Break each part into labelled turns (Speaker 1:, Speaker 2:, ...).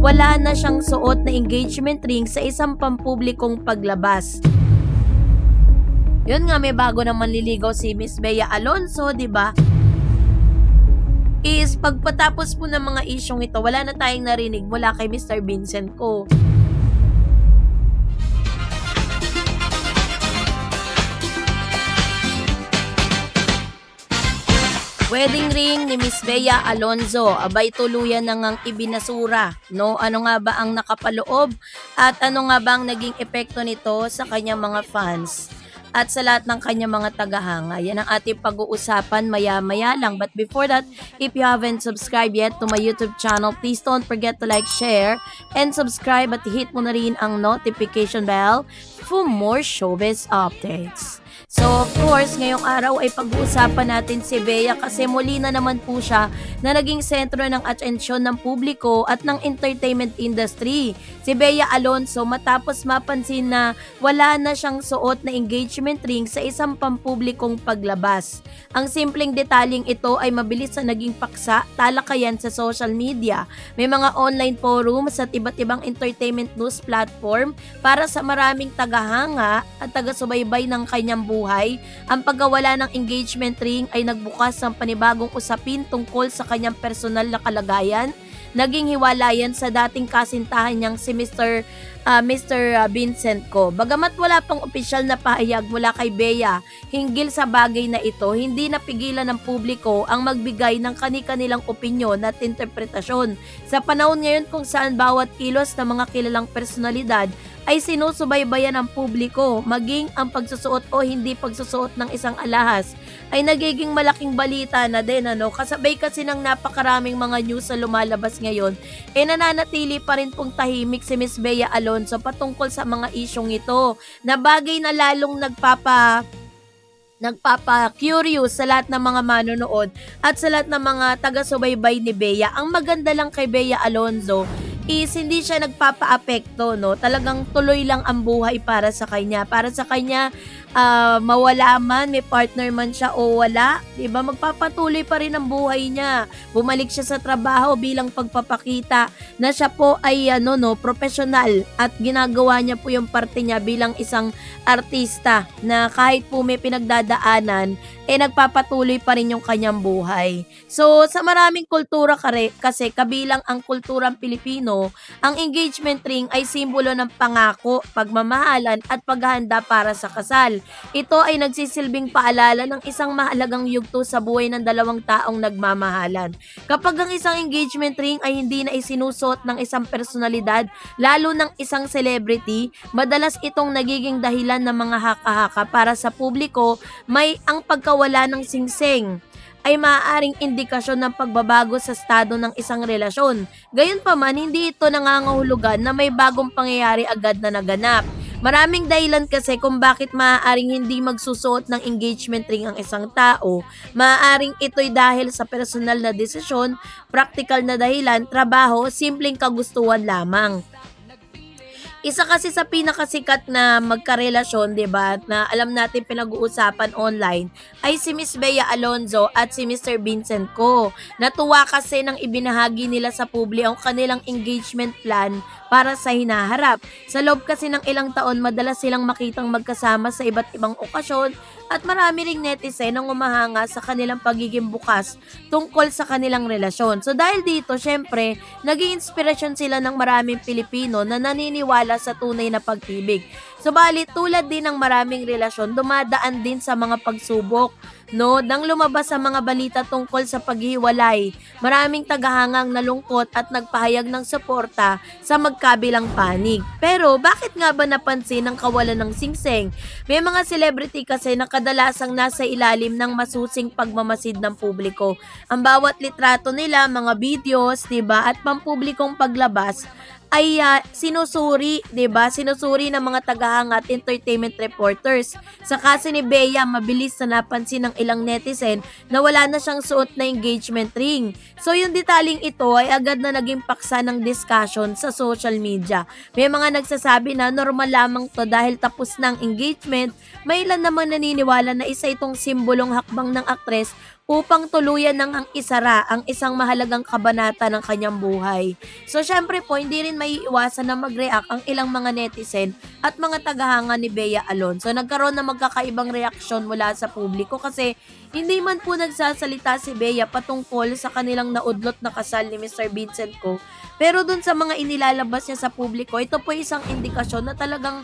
Speaker 1: wala na siyang suot na engagement ring sa isang pampublikong paglabas. Yun nga, may bago na manliligaw si Miss Bea Alonzo, di ba? Is pagpatapos po ng mga isyong ito, wala na tayong narinig mula kay Mr. Vincent Co. Wedding ring ni Miss Bea Alonzo, abay tuluyan na ngang ibinasura, no? Ano nga ba ang nakapaloob at ano nga ba ang naging epekto nito sa kanyang mga fans at sa lahat ng kanyang mga tagahanga? Yan ang ating pag-uusapan maya-maya lang. But before that, if you haven't subscribed yet to my YouTube channel, please don't forget to like, share, and subscribe at hit mo na rin ang notification bell for more showbiz updates. So of course, ngayong araw ay pag-uusapan natin si Bea kasi muli na naman po siya na naging sentro ng atensyon ng publiko at ng entertainment industry. Si Bea Alonzo matapos mapansin na wala na siyang suot na engagement ring sa isang pampublikong paglabas. Ang simpleng detaling ito ay mabilis na naging paksa, talakayan sa social media. May mga online forums at iba't ibang entertainment news platform para sa maraming tagahanga at taga-subaybay ng kanyang buhay. Ang pagkawala ng engagement ring ay nagbukas ng panibagong usapin tungkol sa kanyang personal na kalagayan. Naging hiwalayan sa dating kasintahan niyang si Mr. Vincent Co. Bagamat wala pang opisyal na pahayag mula kay Bea hinggil sa bagay na ito, hindi napigilan ng publiko ang magbigay ng kani-kanilang opinyon at interpretasyon. Sa panahon ngayon kung saan bawat kilos ng mga kilalang personalidad ay sinusubaybayan ng publiko, maging ang pagsusuot o hindi pagsusuot ng isang alahas ay nagiging malaking balita na din, ano? Kasabay kasi ng napakaraming mga news na lumalabas ngayon, nananatili pa rin pong tahimik si Miss Bea Alonzo patungkol sa mga isyong ito na bagay na lalong nagpapa-curious sa lahat ng mga manonood at sa lahat ng mga taga-subaybay ni Bea. Ang maganda lang kay Bea Alonzo is hindi siya nagpapa-apekto, no? Talagang tuloy lang ang buhay para sa kanya. Para sa kanya, mawala man, may partner man siya o wala, diba? Magpapatuloy pa rin ang buhay niya. Bumalik siya sa trabaho bilang pagpapakita na siya po ay professional at ginagawa niya po yung parte niya bilang isang artista na kahit po may pinagdadaanan, nagpapatuloy pa rin yung kanyang buhay. So, sa maraming kultura kasi kabilang ang kulturang Pilipino, ang engagement ring ay simbolo ng pangako, pagmamahalan at paghahanda para sa kasal. Ito ay nagsisilbing paalala ng isang mahalagang yugto sa buhay ng dalawang taong nagmamahalan. Kapag ang isang engagement ring ay hindi na isinusuot ng isang personalidad, lalo ng isang celebrity, madalas itong nagiging dahilan ng mga haka-haka para sa publiko. May ang pagkawala ng singsing ay maaaring indikasyon ng pagbabago sa estado ng isang relasyon. Gayunpaman, hindi ito nangangahulugan na may bagong pangyayari agad na naganap. Maraming dahilan kasi kung bakit maaaring hindi magsusuot ng engagement ring ang isang tao. Maaaring ito'y dahil sa personal na desisyon, practical na dahilan, trabaho, simpleng kagustuhan lamang. Isa kasi sa pinakasikat na magkarelasyon, 'di ba, na alam natin pinag-uusapan online ay si Miss Bea Alonzo at si Mr. Vincent Co. Natuwa kasi nang ibinahagi nila sa publiko ang kanilang engagement plan para sa hinaharap. Sa loob kasi ng ilang taon, madalas silang makitang magkasama sa iba't ibang okasyon at marami ring netizen ang umahanga sa kanilang pagiging bukas tungkol sa kanilang relasyon. So dahil dito, syempre, naging inspirasyon sila ng maraming Pilipino na naniniwala sa tunay na pag-ibig. Subalit, tulad din ng maraming relasyon, dumadaan din sa mga pagsubok, no? Nang lumabas sa mga balita tungkol sa paghiwalay, maraming tagahangang nalungkot at nagpahayag ng suporta sa magkabilang panig. Pero bakit nga ba napansin ang kawalan ng singsing? May mga celebrity kasi na kadalasang nasa ilalim ng masusing pagmamasid ng publiko. Ang bawat litrato nila, mga videos, 'di ba, at pampublikong paglabas ay sinusuri, 'di ba? Sinusuri ng mga tagahanga at entertainment reporters. Sa kaso ni Bea, mabilis na napansin ng ilang netizen na wala na siyang suot na engagement ring. So yung detaling ito ay agad na naging paksa ng discussion sa social media. May mga nagsasabi na normal lamang to dahil tapos ng engagement. May ilan namang naniniwala na isa itong simbolong hakbang ng aktres upang tuluyan ng ang isara ang isang mahalagang kabanata ng kanyang buhay. So syempre po, hindi rin maiiwasan na mag-react ang ilang mga netizen at mga tagahanga ni Bea Alonzo. Nagkaroon ng magkakaibang reaksyon mula sa publiko kasi hindi man po nagsasalita si Bea patungkol sa kanilang naudlot na kasal ni Mr. Vincent Ko. Pero dun sa mga inilalabas niya sa publiko, ito po isang indikasyon na talagang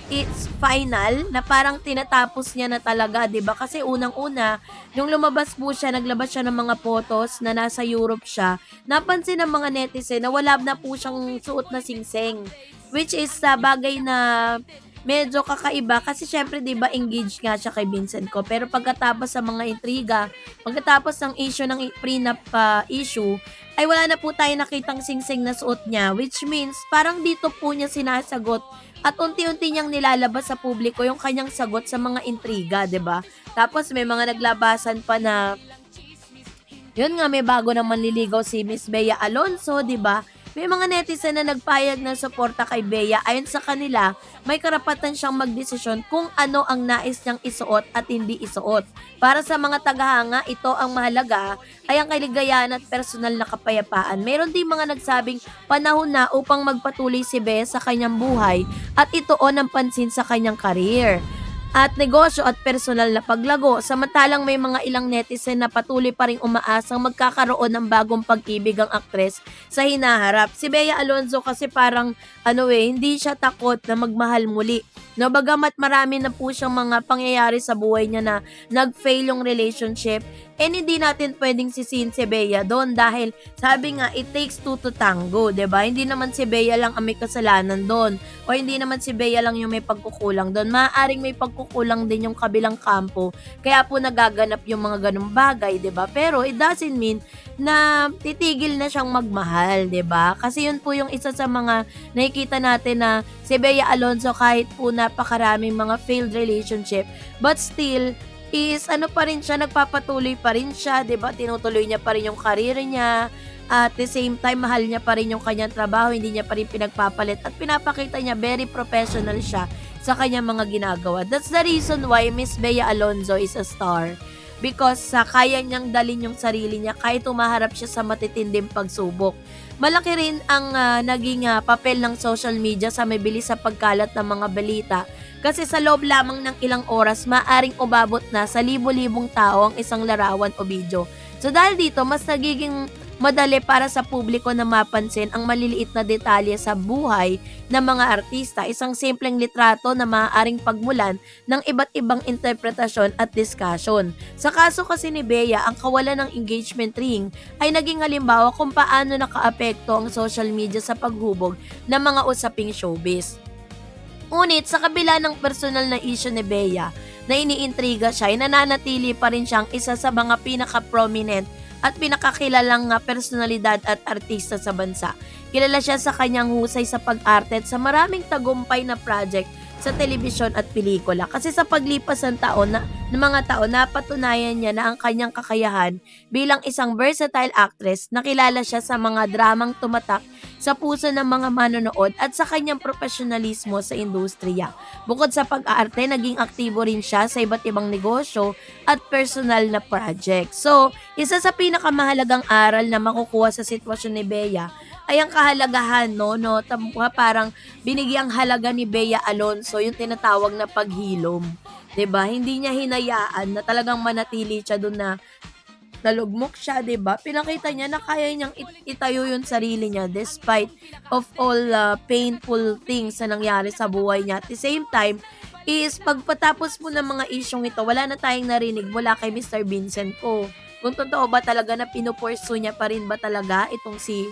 Speaker 1: it's final na parang tinatapos niya na talaga, 'di ba? Kasi unang-una, nung lumabas po siya, naglabas siya ng mga photos na nasa Europe siya. Napansin ng mga netizen na wala na po siyang suot na singsing, which is bagay na medyo kakaiba kasi syempre 'di ba engaged nga siya kay Vincent Ko. Pero pagkatapos sa mga intriga, pagkatapos ng issue ng prenup issue, ay wala na po tayo nakitang singsing na suot niya, which means parang dito po niya sinasagot at unti-unti niyang nilalabas sa publiko yung kanyang sagot sa mga intriga, 'di ba? Tapos may mga naglabasan pa na yun nga, may bago ng manliligaw si Miss Bea Alonzo, 'di ba? May mga netizen na nagpayag ng suporta kay Bea. Ayon sa kanila, may karapatan siyang magdesisyon kung ano ang nais niyang isuot at hindi isuot. Para sa mga tagahanga, ito ang mahalaga ay ang kaligayahan at personal na kapayapaan. Meron din mga nagsabing panahon na upang magpatuloy si Bea sa kanyang buhay at ituon ang pansin sa kanyang career at negosyo at personal na paglago. Samantalang may mga ilang netizen na patuloy pa ring umaasang magkakaroon ng bagong pag-ibig ang aktres sa hinaharap. Si Bea Alonzo kasi parang hindi siya takot na magmahal muli. No, bagamat marami na po siyang mga pangyayari sa buhay niya na nag-fail yung relationship, and hindi natin pwedeng sisihin si Bea doon dahil sabi nga, it takes two to tango, 'di ba? Hindi naman si Bea lang ang may kasalanan doon o hindi naman si Bea lang yung may pagkukulang doon. Maaaring may pagkukulang din yung kabilang kampo. Kaya po nagaganap yung mga ganung bagay, 'di ba? Pero it doesn't mean na titigil na siyang magmahal, 'di ba? Kasi yun po yung isa sa mga nakikita natin na si Bea Alonzo kahit po napakaraming mga failed relationship, but still is pa rin siya, nagpapatuloy pa rin siya, 'di ba? Tinutuloy niya pa rin yung career niya. At the same time, mahal niya pa rin yung kanyang trabaho, hindi niya pa rin pinagpapalit at pinapakita niya very professional siya sa kanyang mga ginagawa. That's the reason why Miss Bea Alonzo is a star. Because kaya niyang dalin yung sarili niya kahit umaharap siya sa matitinding pagsubok. Malaki rin ang naging papel ng social media sa mabilis sa pagkalat ng mga balita. Kasi sa loob lamang ng ilang oras, maaring umabot na sa libo-libong tao ang isang larawan o video. So dahil dito, mas nagiging madali para sa publiko na mapansin ang maliliit na detalye sa buhay ng mga artista. Isang simpleng litrato na maaaring pagmulan ng iba't ibang interpretasyon at discussion. Sa kaso kasi ni Bea, ang kawalan ng engagement ring ay naging halimbawa kung paano nakaapekto ang social media sa paghubog ng mga usaping showbiz. Ngunit sa kabila ng personal na issue ni Bea na iniintriga siya, ay nananatili pa rin siyang isa sa mga pinaka-prominent at pinakakilalang personalidad at artista sa bansa. Kilala siya sa kanyang husay sa pag-arte at sa maraming tagumpay na project sa telebisyon at pelikula. Kasi sa paglipas ng mga taon, napatunayan niya na ang kanyang kakayahan bilang isang versatile actress. Nakilala siya sa mga dramang tumatak sa puso ng mga manonood at sa kanyang profesionalismo sa industriya. Bukod sa pag-aarte, naging aktibo rin siya sa iba't ibang negosyo at personal na project. So, isa sa pinakamahalagang aral na makukuha sa sitwasyon ni Bea ay ang kahalagahan, parang binigyang halaga ni Bea Alonzo yung tinatawag na paghilom. 'Di ba? Hindi niya hinayaan na talagang manatili siya doon na nalugmok siya, 'di ba? Pinakita niya na kaya niyang itayo yung sarili niya despite of all painful things na nangyari sa buhay niya. At the same time, is pagpatapos mo ng mga isyong ito, wala na tayong narinig mula kay Mr. Vincent Ko. Kung totoo ba talaga na pinupursue niya pa rin ba talaga itong si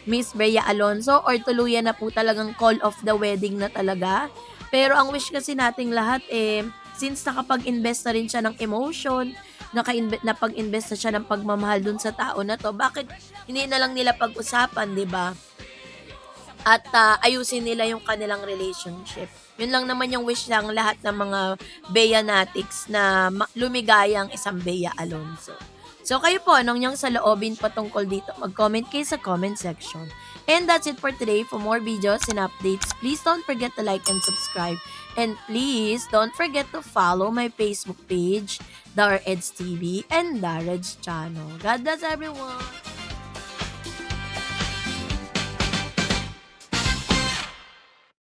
Speaker 1: Miss Bea Alonzo or tuluyan na po talagang call of the wedding na talaga. Pero ang wish kasi nating lahat since nakapag-invest na rin siya ng emotion, napag-invest na siya ng pagmamahal dun sa tao na to, bakit hindi na lang nila pag-usapan, 'di ba? At ayusin nila yung kanilang relationship. Yun lang naman yung wish ng lahat ng mga Beanatics na lumigaya ang isang Bea Alonzo. So kayo po, anong yung saloobin patungkol dito? Mag-comment kayo sa comment section. And that's it for today. For more videos and updates, please don't forget to like and subscribe. And please don't forget to follow my Facebook page, The REDS TV, and The REDS channel. God bless everyone!